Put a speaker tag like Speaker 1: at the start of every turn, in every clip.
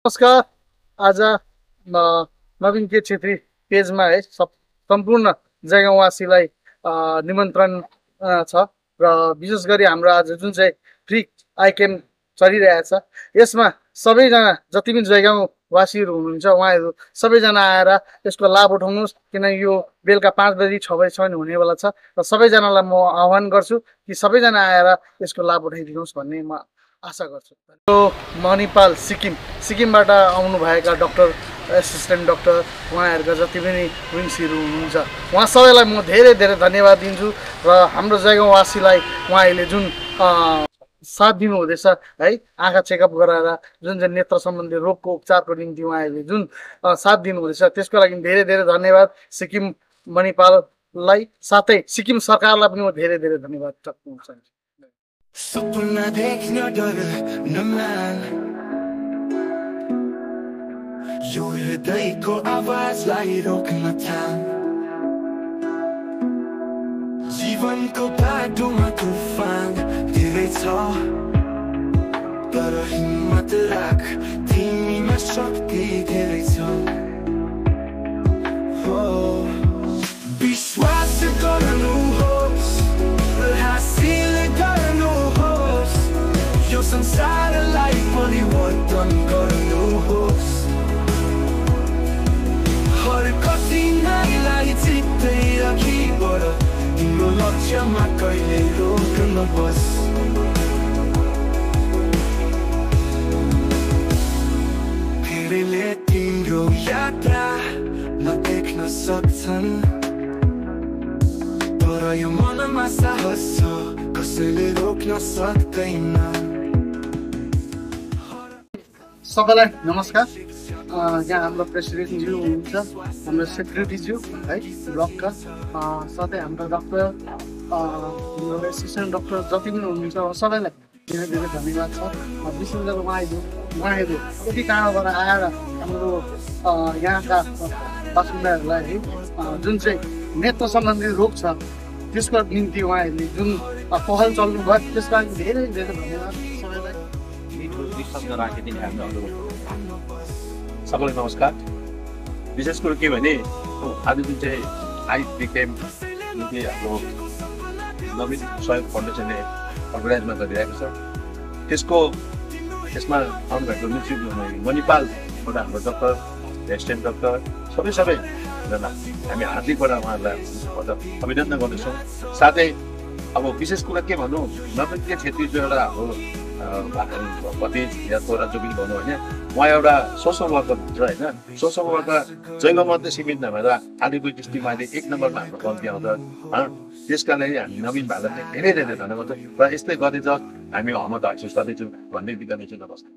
Speaker 1: नमस्कार। आज नवीन के छेत्री पेजमा है सम्पूर्ण जग्गावासीलाई निमन्त्रण छ र विशेष गरी हाम्रो आज जुन चाहिँ फ्री आई क्याम्प चलिरहेछ यसमा सबैजना जति पनि जग्गावासीहरू हुनुहुन्छ उहाँहरू सबैजना आएर यसको लाभ उठाउनुहोस्, किनकि यो बेलुका 5 बजी 6 बजीसम्म हुनेवाला छ र सबैजनालाई म आह्वान गर्छु कि सबैजना आएर यसको लाभ उठाइदिनुहोस् भन्ने म आशा गर्छु। मणिपाल सिक्किमबाट आउनुभएका डाक्टर एसिस्टेन्ट डाक्टर उहाँहरूका जति पनि विङ्सहरू हुनुहुन्छ उहाँ सबैलाई म धेरै धेरै धन्यवाद दिन्छु र हाम्रो जग्गावासीलाई उहाँहरूले जुन साथ दिनुहुँदैछ है, आँखा चेकअप गराएर जुन चाहिँ नेत्र सम्बन्धी रोगको उपचारको निम्ति उहाँहरूले जुन साथ दिनुहुँदैछ त्यसको लागि धेरै धेरै धन्यवाद सिक्किम मणिपाललाई, साथै सिक्किम सरकारलाई पनि म धेरै धेरै धन्यवाद टक्राउन चाहन्छु।
Speaker 2: सपना देख्न डर नमान, यो हृदयको आवाजलाई रोक्न थाम। जीवनको बाटोमा तुफान धेरै छ, तर हिम्मत राख, तिमीमा शक्ति धेरै छ। विश्वास गर्नुहोस्, हासिल गर्नुहोस्, यो संसारलाई परिवर्तन गर्नुहोस्। हर कठिनाइलाई जित्दै अघि बढ, तिम्रो लक्ष्यमा कहिले रोक नबस। धेरैले तिम्रो यात्रा नदेख्न सक्छन्, तर यो मनमा साहस छ, कसैले रोक्न सक्दैन।
Speaker 1: सबैलाई नमस्कार। यहाँ हाम्रो प्रेसिडेन्टज्यू हुनुहुन्छ, हाम्रो सेक्रेटरीज्यू है ब्लकका, साथै हाम्रो डाक्टर हाम्रो एसिस्टेन्ट डाक्टर जति पनि हुनुहुन्छ सबैलाई धेरै धेरै धन्यवाद छ। विशेष गरेर उहाँहरू यति टाढोबाट आएर हाम्रो यहाँका बासिन्दाहरूलाई है जुन चाहिँ नेत्र सम्बन्धी रोग छ त्यसको निम्ति उहाँहरूले जुन पहल चल्नुभयो त्यसका लागि धेरै धेरै धन्यवाद सबैलाई।
Speaker 3: सबैलाई नमस्कार। विशेष कुरो के भने आज जुन चाहिँ आई बिकेम जुन चाहिँ हाम्रो नवीन सहयोग फाउन्डेसनले अर्गनाइजमा गरिरहेको छ त्यसमा आउनुभएको मणिपालबाट हाम्रो डाक्टर एसिस्टेन्ट डाक्टर सबैजना हामी हार्दिकबाट उहाँहरूलाई अभिनन्दन गर्दछौँ। साथै अब विशेष कुरा के भनौँ, नवीन के छेत्री जो एउटा हाम्रो पति या छोरा जो पनि भनौँ होइन, उहाँ एउटा सोसल वर्कर हुन्छ होइन। सोसल वर्कर जग्गा मात्रै सीमित नभएर अलिपुर डिस्ट्रिक्टमा अहिले 1 नम्बरमा हाम्रो कम्ती आउँछ। त्यसका लागि हामी नवीन भाइलाई धेरै धेरै धन्यवाद र यस्तै गर्दै जाओस्, हामी हमत हाल्छौँ सधैँ भन्ने बिदा नै छु। नमस्कार।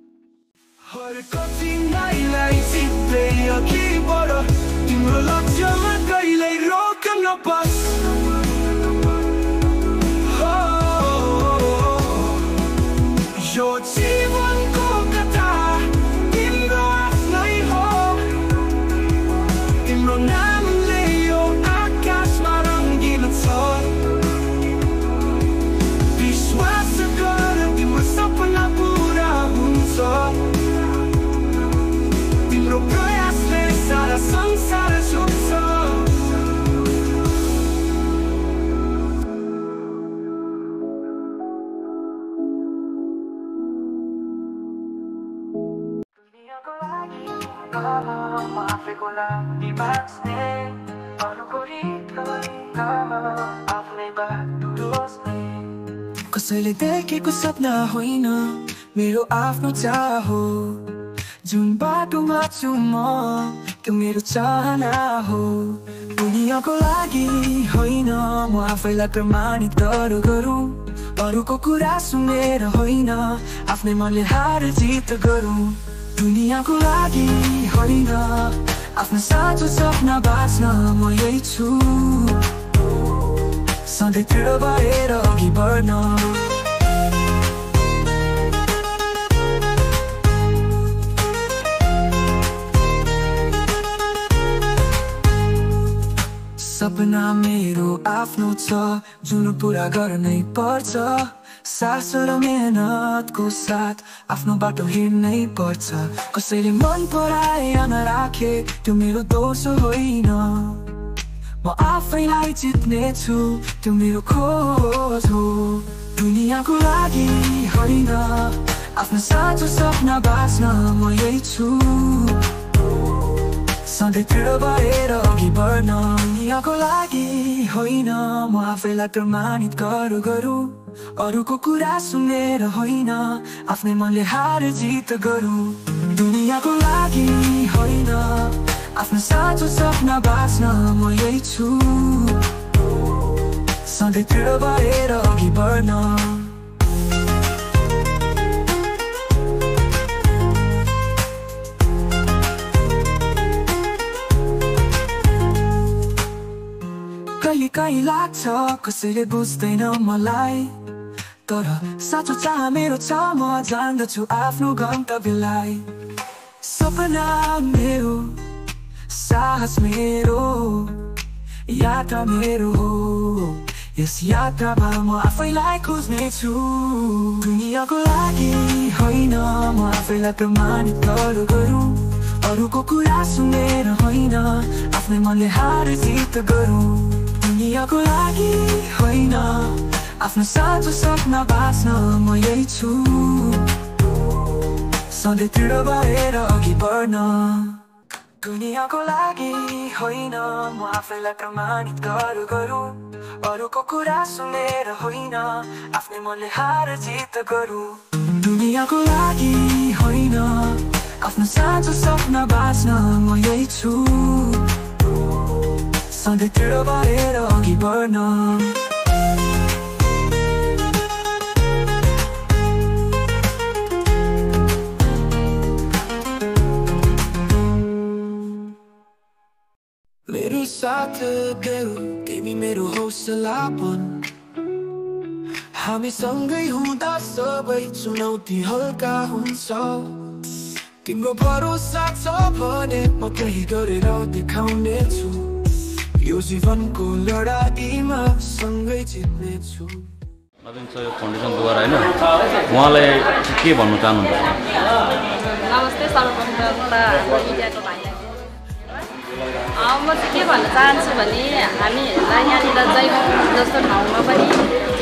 Speaker 2: हर कठिनाइलाई जित्दै अघि बढ, तिम्रो लक्ष्यमा कहिल्यै रोक नबस। यो जीवनको कथा तिम्रो आफ्नै हो, तिम्रो नामले यो आकाशमा रङ्गिन छ। विश्वास गर, तिम्रो सपना पुरा हुन्छ, तिम्रो प्रयासले सारा संसार छुट्छ। कसैले देखेको सपना होइन, मेरो आफ्नो चाह हो। जुन बाटोमा छु म त्यो मेरो चाहना हो। दुनियाँको लागि होइन, म आफैलाई प्रमाणित गरौँ। अरूको कुरा सुनेर होइन, आफ्नै मनले हार जित गरौँ। दुनियाँको लागि होइन, आफ्नो साँचो सपना बाँच्न म यही छु। सधैँ दृढ भएर अघि बढ्न। सपना मेरो आफ्नो छ, जुन पुरा गर्नै पर्छ। सास र मेहनतको साथ आफ्नो बाटो हिँड्नै पर्छ कसैले मन पराए या नराखे त्यो मेरो दोष होइन म आफैलाई जित्ने छु त्यो मेरो खोज हो दुनियाँको लागि होइन आफ्नो साँचो सपना बाँच्न म यही छु सधैँ दृढ भएर अघि बढ्न दुनियाँको लागि होइन म आफैलाई प्रमाणित गरौँ अरूको कुरा सुनेर होइन आफ्नै मनले हार जित गरौँ दुनियाँको लागि होइन आफ्नो साँचो सपना बाँच्न म यही छु सधैँ दृढ भएर अघि बढ्न कहीँ लाग्छ कसैले बुझ्दैन मलाई तर साँचो चाह मेरो छ म जान्दछु आफ्नो गन्तव्यलाई सपना मेरो साहस मेरो यात्रा मेरो हो यस यात्रामा म आफैलाई खोज्ने छु दुनियाँको लागि होइन म आफैलाई प्रमाणित गरौँ अरूको कुरा सुनेर होइन आफ्नै मनले हार जित गरौँ दुनियाँको लागि होइन आफ्नो साँचो सपना बाँच्न म यही छु सधैँ दृढ भएर अघि बढ्न दुनियाँको लागि होइन म आफैलाई प्रमाणित गरौँ अरूको कुरा सुनेर होइन आफ्नै मनले हार जित गरौँ दुनियाँको लागि होइन आफ्नो साँचो सपना बाँच्न म यही छु सधैँ दृढ भएर अघि बढ्न मेरो साथ देऊ तिमी मेरो हौसलापन हामी सँगै हुँदा सबै चुनौती हल्का हुन्छ तिम्रो भरोसा छ भने म केही गरेर देखाउने छु यो जीवनको लडाईमा सँगै जित्ने छु
Speaker 4: नवीन सहयोग फाउन्डेसनद्वारा होइन उहाँलाई के भन्नु चाहनुहुन्छ
Speaker 5: नमस्ते सर्वप्रथम त हाम्रो मिडियाको भाइलाई म चाहिँ के भन्न चाहन्छु भने हामीहरूलाई यहाँनिर जयगाउँ जस्तो ठाउँमा पनि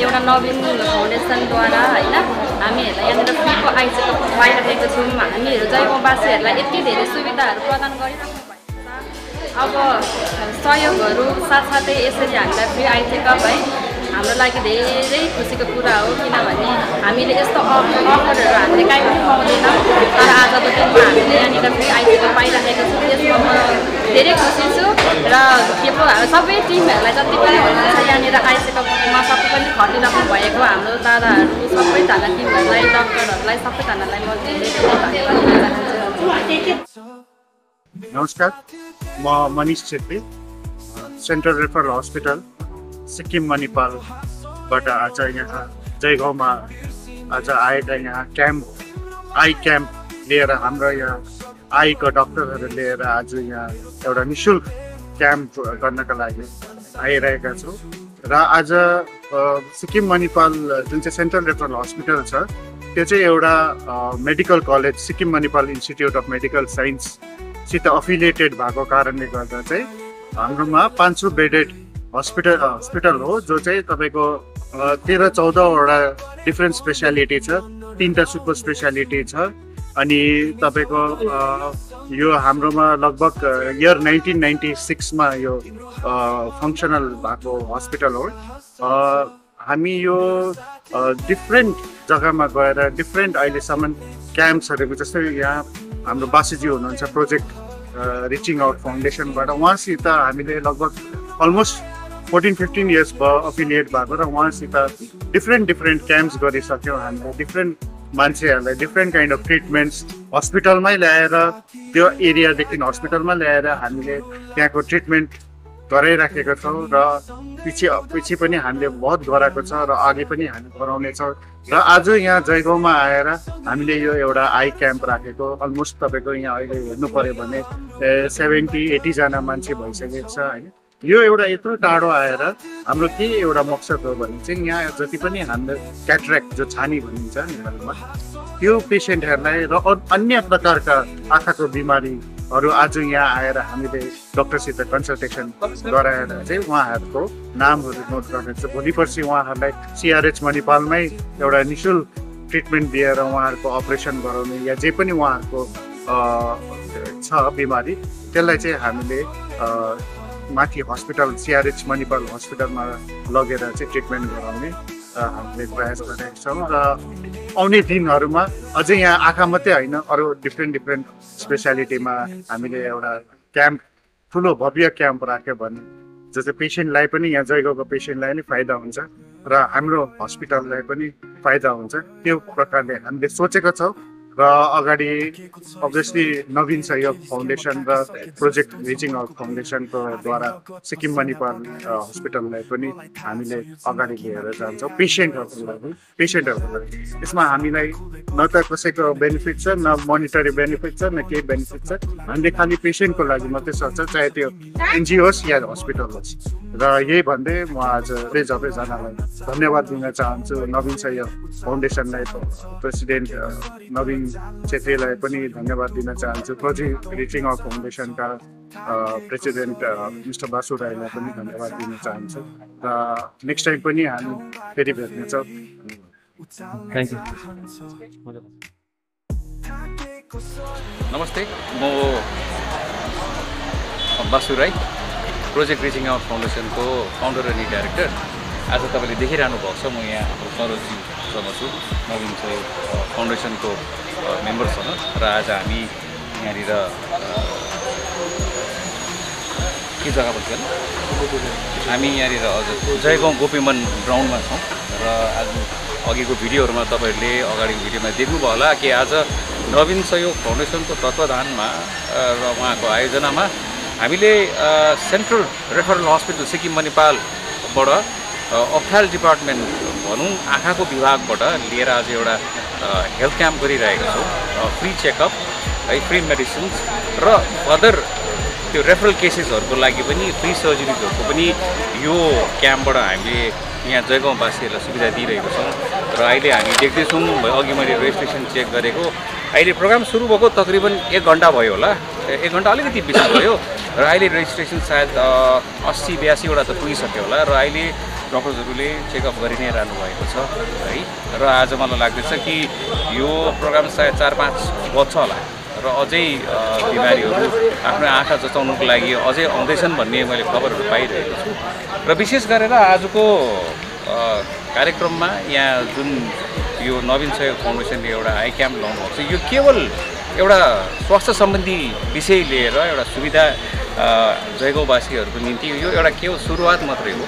Speaker 5: एउटा नवीन फाउन्डेसनद्वारा होइन हामीहरूलाई यहाँनिर फ्रीको आइचेकअप पाइरहेको छौँ हामीहरू जयगाउँवासीहरूलाई यति धेरै सुविधाहरू प्रदान गरिराख्नु भएको छ अब सहयोगहरू साथसाथै यसरी हामीलाई फ्री आइचेकअप है हाम्रो लागि धेरै खुसीको कुरा हो किनभने हामीले यस्तो अफरहरू हामीले काहीँ पनि पाउँदैनौँ तर आजको दिनमा हामीले यहाँनिर फ्री आइचेकअप पाइराखेको छौँ त्यसमा म धेरै खुसी छु र के पो सबै टिमहरूलाई जति पनि हुनुहुन्छ यहाँनिर आइचेकअपमा सबै पनि खटिराख्नु भएको हाम्रो दादाहरू सबैजना टिमहरूलाई डक्टरहरूलाई सबैजनालाई म धेरै धेरै धन्यवाद दिन चाहन्छु
Speaker 6: नमस्कार म Manish Chhetri central referral hospital Sikkim मणिपालबाट आज यहाँ जयगाउँमा आज आएका यहाँ आई क्याम्प लिएर हाम्रो यहाँ आईको डक्टरहरू लिएर आज यहाँ एउटा निःशुल्क क्याम्प गर्नका लागि आइरहेका छौँ र आज सिक्किम मणिपाल जुन चाहिँ सेन्ट्रल रेफरल हस्पिटल छ त्यो चाहिँ एउटा medical college Sikkim Manipal institute of medical साइन्ससित अफिलिएटेड भएको कारणले गर्दा चाहिँ हाम्रोमा 500 बेडेड हस्पिटल हो जो चाहिँ तपाईँको 13-14वटा डिफ्रेन्ट स्पेसियालिटी छ 3टा सुपर स्पेसियालिटी छ अनि तपाईँको यो हाम्रोमा लगभग इयर 1996मा यो फङ्सनल भएको हस्पिटल हो हामी यो डिफ्रेन्ट जग्गामा गएर डिफ्रेन्ट अहिलेसम्म क्याम्प्सहरूको जस्तै यहाँ हाम्रो बासीजी हुनुहुन्छ प्रोजेक्ट रिचिङ आउट फाउन्डेसनबाट उहाँसित हामीले लगभग अलमोस्ट 14-15 इयर्स भयो अफिलिएट भएको र उहाँसित डिफ्रेन्ट क्याम्प्स गरिसक्यौँ हामीले डिफ्रेन्ट मान्छेहरूलाई डिफ्रेन्ट काइन्ड अफ ट्रिटमेन्ट्स हस्पिटलमै ल्याएर त्यो एरियादेखि हस्पिटलमा ल्याएर हामीले त्यहाँको ट्रिटमेन्ट गराइराखेका छौँ र पछि पनि हामीले बहुत गराएको छ र अघि पनि हामी गराउनेछौँ र आज यहाँ जयगाउँमा आएर हामीले यो एउटा आई क्याम्प राखेको अलमोस्ट तपाईँको यहाँ अहिले हेर्नु पऱ्यो भने 70-80 जना मान्छे भइसकेको छ होइन यो एउटा यत्रो टाढो आएर हाम्रो के एउटा मकसद हो भने चाहिँ यहाँ जति पनि हाम्रो क्याट्रेक्ट जो छानी भनिन्छ नेपालीमा त्यो पेसेन्टहरूलाई र अन्य प्रकारका आँखाको बिमारीहरू आज यहाँ आएर हामीले डक्टरसित कन्सल्टेसन गराएर चाहिँ उहाँहरूको नामहरू नोट गर्नेछ। भोलि पर्सि उहाँहरूलाई सिआरएच मणिपालमै एउटा निःशुल्क ट्रिटमेन्ट दिएर उहाँहरूको अपरेसन गराउने या जे पनि उहाँहरूको छ बिमारी त्यसलाई चाहिँ हामीले माथि हस्पिटल सिआरएच मणिपाल हस्पिटलमा लगेर चाहिँ ट्रिटमेन्ट गराउने हामीले प्रयास गरेका छौँ। र आउने दिनहरूमा अझै यहाँ आँखा मात्रै होइन अरू डिफ्रेन्ट स्पेसियालिटीमा हामीले एउटा क्याम्प ठुलो भव्य क्याम्प राख्यो भने जस्तै पेसेन्टलाई पनि यहाँ जयगाउँको पेसेन्टलाई पनि फाइदा हुन्छ र हाम्रो हस्पिटललाई पनि फाइदा हुन्छ। त्यो प्रकारले हामीले सोचेका छौँ र अगाडि अभियसली नवीन सहयोग फाउन्डेसन र प्रोजेक्ट रिचिङ आउट फाउन्डेसनको द्वारा सिक्किम मणिपाल हस्पिटललाई पनि हामीले अगाडि लिएर जान्छौँ पेसेन्टहरूको लागि। यसमा हामीलाई न त कसैको बेनिफिट छ न मोनिटरी बेनिफिट छ न केही बेनिफिट छ। हामीले खालि पेसेन्टको लागि मात्रै सक्छ चाहे त्यो एनजिओ होस् या हस्पिटल होस्। र यही भन्दै म आज सबैजनालाई धन्यवाद दिन चाहन्छु। नवीन सहयोग फाउन्डेसनलाई प्रेसिडेन्ट नवीन छेत्रीलाई पनि धन्यवाद दिन चाहन्छु। प्रोजेक्ट रिचिङ आउट फाउन्डेसनका प्रेसिडेन्ट मिस्टर बासु राईलाई पनि धन्यवाद दिन चाहन्छु। र नेक्स्ट टाइम पनि हामी फेरि भेट्नेछौँ।
Speaker 4: Thank you.
Speaker 7: नमस्ते, म Basu Rai, project reaching out फाउन्डेसनको फाउन्डर अनि डाइरेक्टर। आज तपाईँले देखिरहनु भएको छ म यहाँ हाम्रो सरोजीसँग छु, नवीन सहयोग फाउन्डेसनको मेम्बरसँग। र आज हामी यहाँनिर के जग्गा बस्छ हामी यहाँनिर हजुर जयगाउँ गोपीमन ग्राउन्डमा छौँ। र आज अघिको भिडियोहरूमा तपाईँहरूले अगाडिको भिडियोमा देख्नुभयो होला कि आज नवीन सहयोग फाउन्डेसनको तत्त्वावधानमा र उहाँको आयोजनामा हामीले सेन्ट्रल रेफरल हस्पिटल सिक्किम मणिपालबाट अप्थाल डिपार्टमेन्ट भनौँ आँखाको विभागबाट लिएर आज एउटा हेल्थ क्याम्प गरिरहेका छौँ। फ्री चेकअप है, फ्री मेडिसिन्स र अदर त्यो रेफरल केसेसहरूको लागि पनि फ्री सर्जरिजहरूको पनि यो क्याम्पबाट हामीले यहाँ जयगाउँवासीहरूलाई सुविधा दिइरहेको छौँ। र अहिले हामी देख्दैछौँ, अघि मैले रेजिस्ट्रेसन चेक गरेको, अहिले प्रोग्राम सुरु भएको तकरिबन 1 घन्टा भयो होला, 1 घन्टा अलिकति बेसी भयो। र अहिले रेजिस्ट्रेसन सायद 80-82वटा त पुगिसक्यो होला। र अहिले डक्टर्सहरूले चेकअप गरि नै रहनु भएको छ है। र आज मलाई लाग्दैछ कि यो प्रोग्राम सायद 4-5 बज्छ होला र अझै बिमारीहरू आफ्नो आँखा जचाउनुको लागि अझै आउँदैछन् भन्ने मैले खबरहरू पाइरहेको छु। र विशेष गरेर आजको कार्यक्रममा यहाँ जुन यो नवीन सहयोग फाउन्डेसनले एउटा आई क्याम्प लाउनुभएको छ, यो केवल एउटा स्वास्थ्य सम्बन्धी विषय लिएर एउटा सुविधा जयगाउँवासीहरूको निम्ति यो एउटा केवल सुरुवात मात्रै हो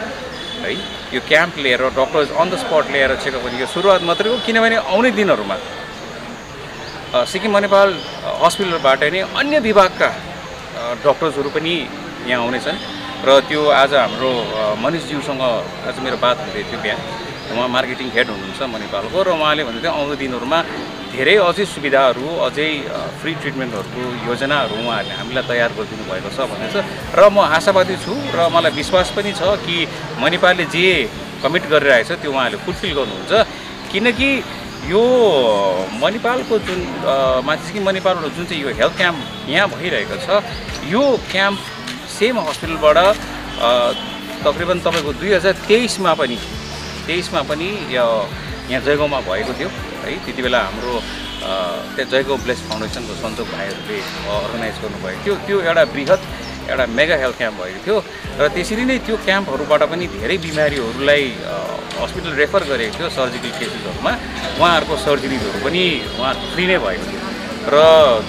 Speaker 7: है। यो क्याम्प लिएर डक्टर्स अन द स्पट लिएर चेकअप गर्ने यो सुरुवात मात्रै हो, किनभने आउने दिनहरूमा सिक्किम मणिपाल हस्पिटलबाट नै अन्य विभागका डक्टर्सहरू पनि यहाँ आउनेछन्। र त्यो आज हाम्रो मनिषज्यूसँग आज मेरो बात हुँदै थियो बिहान, उहाँ मार्केटिङ हेड हुनुहुन्छ मणिपालको, र उहाँले भन्दै थियो आउँदो दिनहरूमा धेरै अझै सुविधाहरू अझै फ्री ट्रिटमेन्टहरूको योजनाहरू उहाँहरूले हामीलाई तयार गरिदिनु भएको छ भनेर। र म आशावादी छु र मलाई विश्वास पनि छ कि मणिपालले जे कमिट गरिरहेछ त्यो उहाँहरूले फुलफिल गर्नुहुन्छ। किनकि यो मणिपालको जुन सिक्किम मणिपालबाट जुन चाहिँ यो हेल्थ क्याम्प यहाँ भइरहेको छ, यो क्याम्प सेम हस्पिटलबाट तकरिबन तपाईँको 2023मा पनि यहाँ जयगाउँमा भएको थियो है। त्यति बेला हाम्रो त्यहाँ जयगाउँ ब्लेस फाउन्डेसनको सञ्जोग भाइहरूले अर्गनाइज गर्नुभएको थियो। त्यो एउटा बृहत एउटा मेगा हेल्थ क्याम्प भएको थियो। र त्यसरी नै त्यो क्याम्पहरूबाट पनि धेरै बिमारीहरूलाई हस्पिटल रेफर गरेको थियो सर्जिकल केसेसहरूमा, उहाँहरूको सर्जरिजहरू पनि उहाँहरूको फ्री नै भएको थियो। र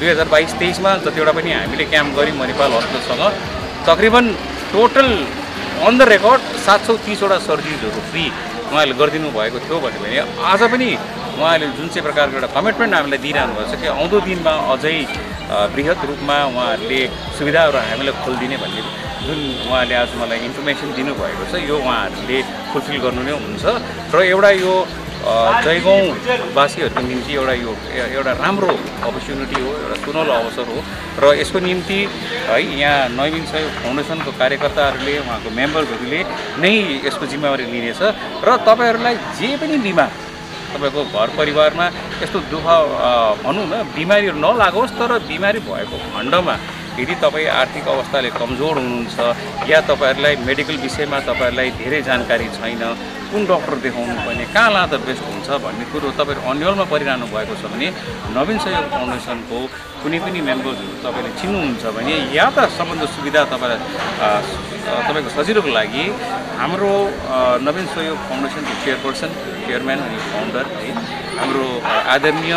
Speaker 7: 2022-23मा जतिवटा पनि हामीले क्याम्प गऱ्यौँ मणिपाल हस्पिटलसँग, तकरिबन टोटल अन द रेकर्ड 730वटा सर्जरिजहरू फ्री उहाँहरूले गरिदिनु भएको थियो भने आज पनि उहाँले जुन चाहिँ प्रकारको एउटा कमिटमेन्ट हामीलाई दिइरहनु भएको छ कि आउँदो दिनमा अझै बृहत रूपमा उहाँहरूले सुविधाहरू हामीलाई खोलिदिने भन्ने जुन उहाँले आज मलाई इन्फर्मेसन दिनुभएको छ, यो उहाँहरूले फुलफिल गर्नु नै हुन्छ। र एउटा यो जयगाउँवासीहरूको निम्ति एउटा राम्रो अपर्च्युनिटी हो, एउटा सुनौलो अवसर हो र यसको निम्ति है यहाँ नवीन सहयोग फाउन्डेसनको कार्यकर्ताहरूले उहाँको मेम्बरहरूले नै यसको जिम्मेवारी लिनेछ र तपाईँहरूलाई जे पनि बिमा तपाईँको घर परिवारमा यस्तो दुःख भनौँ न बिमारीहरू नलागोस्, तर बिमारी भएको खण्डमा यदि तपाईँ आर्थिक अवस्थाले कमजोर हुनुहुन्छ या तपाईँहरूलाई मेडिकल विषयमा तपाईँहरूलाई धेरै जानकारी छैन, कुन डक्टर देखाउनु पर्ने, कहाँ लाँदा बेस्ट हुन्छ भन्ने कुरो तपाईँहरू अन्यलमा परिरहनु भएको छ भने नवीन सहयोग फाउन्डेसनको कुनै पनि मेम्बर्सहरू तपाईँले चिन्नुहुन्छ भने या त सम्बन्ध सुविधा तपाईँको सजिलोको लागि हाम्रो नवीन सहयोग फाउन्डेसनको चेयरम्यान अनि फाउन्डर है हाम्रो आदरणीय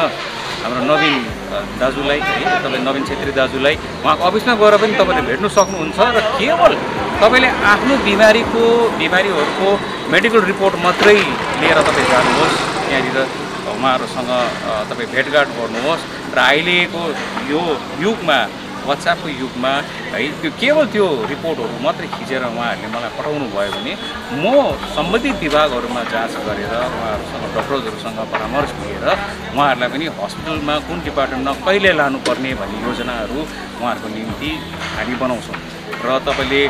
Speaker 7: हाम्रो नवीन दाजुलाई है तपाईँ नवीन छेत्री दाजुलाई उहाँको अफिसमा गएर पनि तपाईँले भेट्नु सक्नुहुन्छ र केवल तपाईँले आफ्नो बिमारीहरूको मेडिकल रिपोर्ट मात्रै लिएर तपाईँ जानुहोस्, त्यहाँनिर उहाँहरूसँग तपाईँ भेटघाट गर्नुहोस् र अहिलेको यो युगमा वाट्सएपको युगमा है त्यो केवल त्यो रिपोर्टहरू मात्रै खिचेर उहाँहरूले मलाई पठाउनु भयो भने म सम्बन्धित विभागहरूमा जाँच गरेर उहाँहरूसँग डक्टर्सहरूसँग परामर्श लिएर उहाँहरूलाई पनि हस्पिटलमा कुन डिपार्टमेन्टमा कहिले लानुपर्ने भन्ने योजनाहरू उहाँहरूको निम्ति हामी बनाउँछौँ र तपाईँले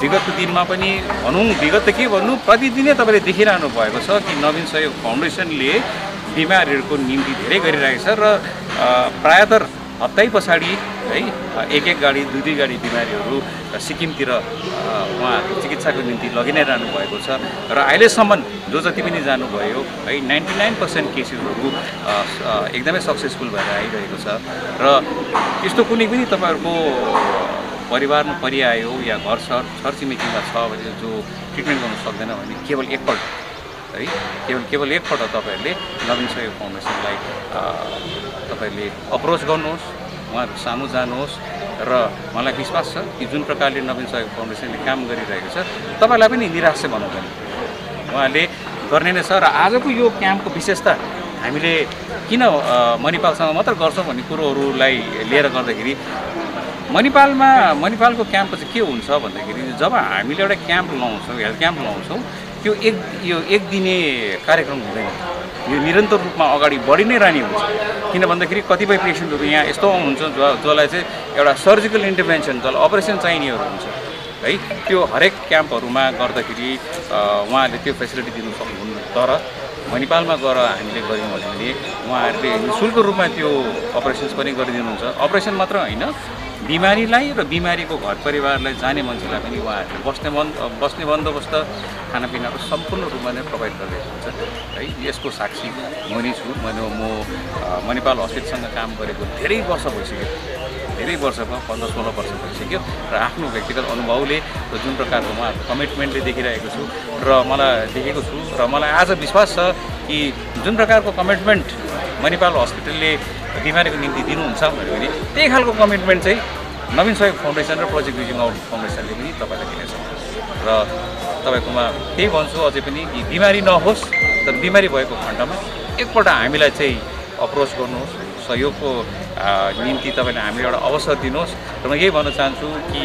Speaker 7: विगतको दिनमा पनि भनौँ, विगत त के भन्नु, प्रतिदिनै तपाईँले देखिरहनु भएको छ कि नवीन सहयोग फाउन्डेसनले बिमारीहरूको निम्ति धेरै गरिरहेको छ र प्रायः हप्तै पछाडि है एक गाडी दुई गाडी बिमारीहरू सिक्किमतिर उहाँहरूको चिकित्साको निम्ति लगि नै रहनु भएको छ र अहिलेसम्म जो जति पनि जानुभयो है 99% केसेसहरू एकदमै सक्सेसफुल भएर आइरहेको छ र यस्तो कुनै पनि तपाईँहरूको परिवारमा परिआयो या घर छरछिमेकीमा छ भने जो ट्रिटमेन्ट गर्नु सक्दैन भने केवल एकपल्ट है केवल एकपल्ट तपाईँहरूले नवीन सहयोग फाउन्डेसनलाई तपाईँहरूले अप्रोच गर्नुहोस्, उहाँहरूको सामु जानुहोस् र मलाई विश्वास छ कि जुन प्रकारले नवीन सहयोग फाउन्डेसनले काम गरिरहेको छ तपाईँलाई पनि निराश चाहिँ भन्नुहुँदैन, उहाँले गर्ने नै छ। र आजको यो क्याम्पको विशेषता हामीले किन मणिपालसँग मात्र गर्छौँ भन्ने कुरोहरूलाई लिएर गर्दाखेरि मणिपालको क्याम्प चाहिँ के हुन्छ भन्दाखेरि जब हामीले एउटा क्याम्प लाउँछौँ, हेल्थ क्याम्प लाउँछौँ, त्यो एक दिने कार्यक्रम हुँदैन, यो निरन्तर रूपमा अगाडि बढी नै रहने हुन्छ। किन भन्दाखेरि कतिपय पेसेन्टहरू यहाँ यस्तो हुन्छ जसलाई चाहिँ एउटा सर्जिकल इन्टरभेन्सन जसलाई अपरेसन चाहिनेहरू हुन्छ है, त्यो हरेक क्याम्पहरूमा गर्दाखेरि उहाँहरूले त्यो फेसिलिटी दिनु सक्नुहुन्न। तर मणिपालमा गएर हामीले गऱ्यौँ भने उहाँहरूले निःशुल्क रूपमा त्यो अपरेसन्स पनि गरिदिनुहुन्छ। अपरेसन मात्र होइन, बिमारीलाई र बिमारीको घर परिवारलाई जाने मान्छेलाई पनि उहाँहरूले बस्ने बन्दोबस्त खानापिनाको सम्पूर्ण रूपमा नै प्रोभाइड गरिरहेको हुन्छ है। यसको साक्षी म नै छु। म मणिपाल हस्पिटलसँग काम गरेको धेरै वर्ष भइसक्यो, धेरै वर्षको 15-16 वर्ष भइसक्यो र आफ्नो व्यक्तिगत अनुभवले र जुन प्रकारको उहाँहरूको कमिटमेन्टले देखिरहेको छु र मलाई देखेको छु र मलाई आज विश्वास छ कि जुन प्रकारको कमिटमेन्ट मणिपाल हस्पिटलले बिमारीको निम्ति दिनुहुन्छ भने त्यही खालको कमिटमेन्ट चाहिँ नवीन सहयोग फाउन्डेसन र प्रोजेक्ट रिजिङ आउट फाउन्डेसनले पनि तपाईँलाई दिनेछ र तपाईँकोमा त्यही भन्छु अझै पनि कि बिमारी नहोस्, तर बिमारी भएको खण्डमा एकपल्ट हामीलाई चाहिँ अप्रोच गर्नुहोस्, सहयोगको निम्ति तपाईँले हामीले एउटा अवसर दिनुहोस्। र म यही भन्न चाहन्छु कि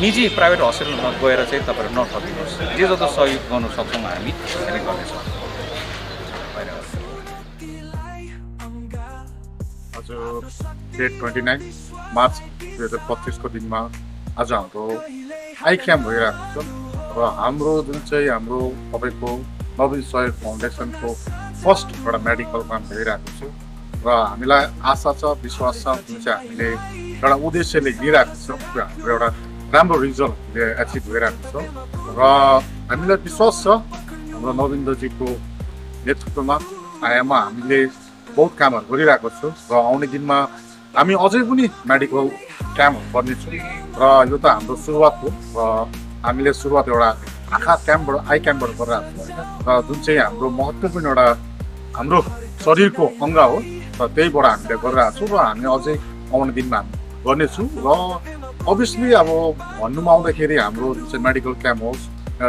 Speaker 7: निजी प्राइभेट हस्पिटलमा गएर चाहिँ तपाईँहरू नठगिनुहोस्, जे जस्तो सहयोग गर्नु सक्छौँ हामी गर्नेछौँ।
Speaker 6: आज डेट 29 मार्च 2025 को दिनमा आज हाम्रो आई क्याम्प भइरहेको छ र हाम्रो जुन चाहिँ हाम्रो तपाईँको नवीन सहयोग फाउन्डेसनको फर्स्ट एउटा मेडिकल क्याम्प भइरहेको छ र हामीलाई आशा छ, विश्वास छ, जुन चाहिँ हामीले एउटा उद्देश्यले लिइरहेको छ त्यो हाम्रो एउटा राम्रो रिजल्ट एचिभ भइरहेको छ र हामीलाई विश्वास छ हाम्रो नवीन दाजुको नेतृत्वमा आयाममा हामीले बहुत कामहरू गरिरहेको छु र आउने दिनमा हामी अझै पनि मेडिकल क्याम्पहरू गर्नेछौँ र यो त हाम्रो सुरुवात हो र हामीले सुरुवात एउटा आँखा क्याम्पबाट आई क्याम्पबाट गरिरहेको छौँ र जुन चाहिँ हाम्रो महत्त्वपूर्ण एउटा हाम्रो शरीरको अङ्ग हो र त्यहीबाट हामीले गरिरहेको छौँ र हामी अझै आउने दिनमा हामी गर्नेछौँ र अभियसली अब भन्नुमा आउँदाखेरि हाम्रो जुन चाहिँ मेडिकल क्याम्प होस्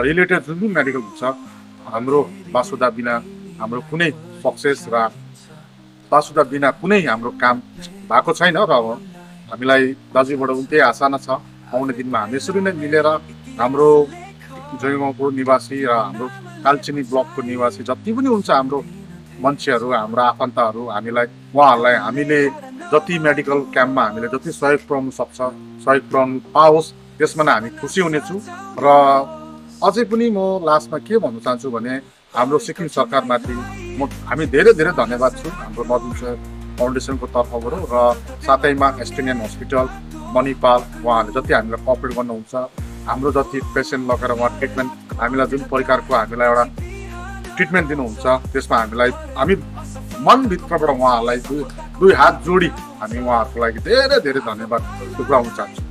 Speaker 6: रिलेटेड जुन पनि मेडिकल हुन्छ हाम्रो वासुदा बिना हाम्रो कुनै सक्सेस र वासुदा बिना कुनै हाम्रो काम भएको छैन र हामीलाई दाजुबाट पनि त्यही आशा नै छ आउने दिनमा हामी यसरी नै मिलेर हाम्रो जयगाउँको निवासी र हाम्रो कालचिनी ब्लकको निवासी जति पनि हुन्छ हाम्रो मान्छेहरू हाम्रो आफन्तहरू हामीलाई उहाँहरूलाई हामीले जति मेडिकल क्याम्पमा हामीले जति सहयोग पुर्याउनु सक्छ सहयोग पुर्याउनु पाओस् त्यसमा नै हामी खुसी हुनेछु र अझै पनि म लास्टमा के भन्न चाहन्छु भने हाम्रो सिक्किम सरकारमाथि हामी धेरै धेरै धन्यवाद छु हाम्रो नवीन सहयोग फाउन्डेसनको तर्फबाट र साथैमा एस्टेनियन हस्पिटल मणिपाल उहाँहरूले जति हामीलाई कोअपरेट गर्नुहुन्छ हाम्रो जति पेसेन्ट लगेर उहाँ ट्रिटमेन्ट हामीलाई जुन प्रकारको हामीलाई एउटा ट्रिटमेन्ट दिनुहुन्छ त्यसमा हामी मनभित्रबाट उहाँहरूलाई दुई हात जोडी हामी उहाँहरूको लागि धेरै धेरै धन्यवाद टुक्राउन चाहन्छौँ।